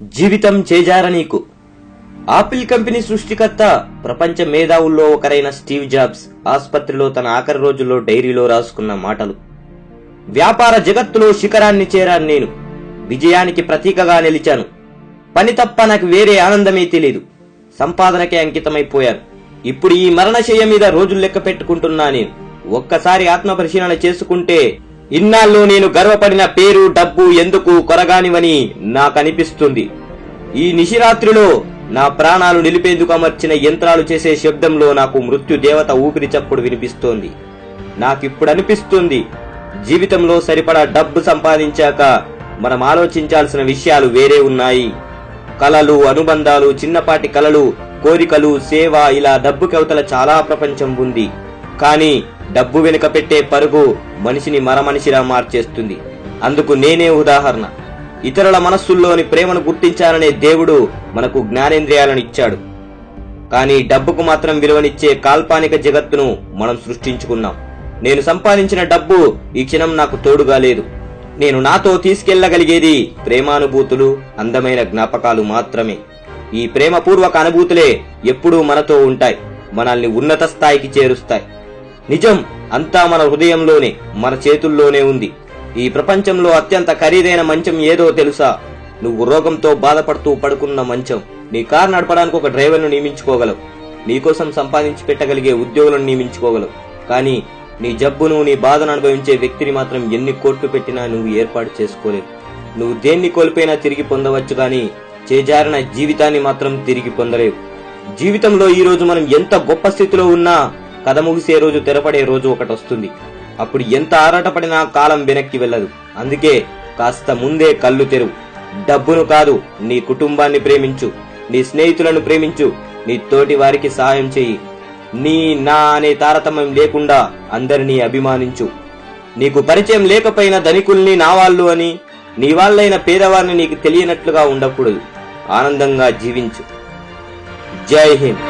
జీవితం చేజార నీకు. Apple company సృష్టికర్త, ప్రపంచ మేధావుల్లో ఒకరైన స్టీవ్ జాబ్స్ ఆస్పత్రిలో తన ఆఖరి రోజుల్లో డైరీలో రాసుకున్న మాటలు. వ్యాపార జగత్తులో శిఖరాన్ని చేరాను నేను. విజయానికి ప్రతీకగా నిలిచాను. పని తప్ప నాకు వేరే ఆనందమే తెలీదు. సంపాదనకే అంకితమైపోయాను. ఇప్పుడు ఈ మరణశయ్య మీద రోజులు లెక్క పెట్టుకుంటున్నా నేను. ఒక్కసారి ఆత్మ పరిశీలన చేసుకుంటే ఇన్నాళ్ళు నేను గర్వపడిన పేరు, డబ్బు ఎందుకు కొరగానివని నాకనిపిస్తుంది. ఈ నిశిరాత్రిలో నా ప్రాణాలు నిలిపేందుకు అమర్చిన యంత్రాలు చేసే శబ్దంలో నాకు మృత్యు దేవత ఊపిరి చప్పుడు వినిపిస్తోంది. నాకిప్పుడు అనిపిస్తుంది, జీవితంలో సరిపడా డబ్బు సంపాదించాక మనం ఆలోచించాల్సిన విషయాలు వేరే ఉన్నాయి. కలలు, అనుబంధాలు, చిన్నపాటి కలలు, కోరికలు, సేవ, ఇలా డబ్బు కవతల చాలా ప్రపంచం ఉంది. కానీ డబ్బు వెనుక పెట్టే పరుగు మనిషిని మరమనిషిలా మార్చేస్తుంది. అందుకు నేనే ఉదాహరణ. ఇతరుల మనస్సుల్లోని ప్రేమను గుర్తించాలనే దేవుడు మనకు జ్ఞానేంద్రియాలను ఇచ్చాడు. కానీ డబ్బుకు మాత్రం విలువనిచ్చే కాల్పానిక జగత్తును మనం సృష్టించుకున్నాం. నేను సంపాదించిన డబ్బు ఈ క్షణం నాకు తోడుగా లేదు. నేను నాతో తీసుకెళ్లగలిగేది ప్రేమానుభూతులు, అందమైన జ్ఞాపకాలు మాత్రమే. ఈ ప్రేమపూర్వక అనుభూతులే ఎప్పుడూ మనతో ఉంటాయి, మనల్ని ఉన్నత స్థాయికి చేరుస్తాయి. నిజం అంతా మన హృదయంలోనే, మన చేతుల్లోనే ఉంది. ఈ ప్రపంచంలో అత్యంత ఖరీదైన మంచం ఏదో తెలుసా? నువ్వు రోగంతో బాధపడుతూ పడుకున్న మంచం. నీ కారు నడపడానికి ఒక డ్రైవర్ను నియమించుకోగలవు. నీకోసం సంపాదించి పెట్టగలిగే ఉద్యోగులను నియమించుకోగలవు. కానీ నీ జబ్బును, నీ బాధను అనుభవించే వ్యక్తిని మాత్రం ఎన్ని కోట్లు పెట్టినా నువ్వు ఏర్పాటు చేసుకోలేవు. నువ్వు దేన్ని కోల్పోయినా తిరిగి పొందవచ్చు, కానీ చేజారిన జీవితాన్ని మాత్రం తిరిగి పొందలేవు. జీవితంలో ఈ రోజు మనం ఎంత గొప్ప స్థితిలో ఉన్నా కథ ముగిసే రోజు, తెరపడే రోజు ఒకటి వస్తుంది. అప్పుడు ఎంత ఆరాటపడినా కాలం వెనక్కి వెళ్ళదు. అందుకే కాస్త ముందే కళ్ళు తెరువు. డబ్బును కాదు, నీ కుటుంబాన్ని ప్రేమించు, నీ స్నేహితులను ప్రేమించు, నీ తోటి వారికి సహాయం చెయ్యి. నీ, నా అనే తారతమ్యం లేకుండా అందరినీ అభిమానించు. నీకు పరిచయం లేకపోయిన ధనికుల్ని నా వాళ్ళు అని, నీ వాళ్ళైన పేదవారిని నీకు తెలియనట్లుగా ఉండకూడదు. ఆనందంగా జీవించు. జై హింద్.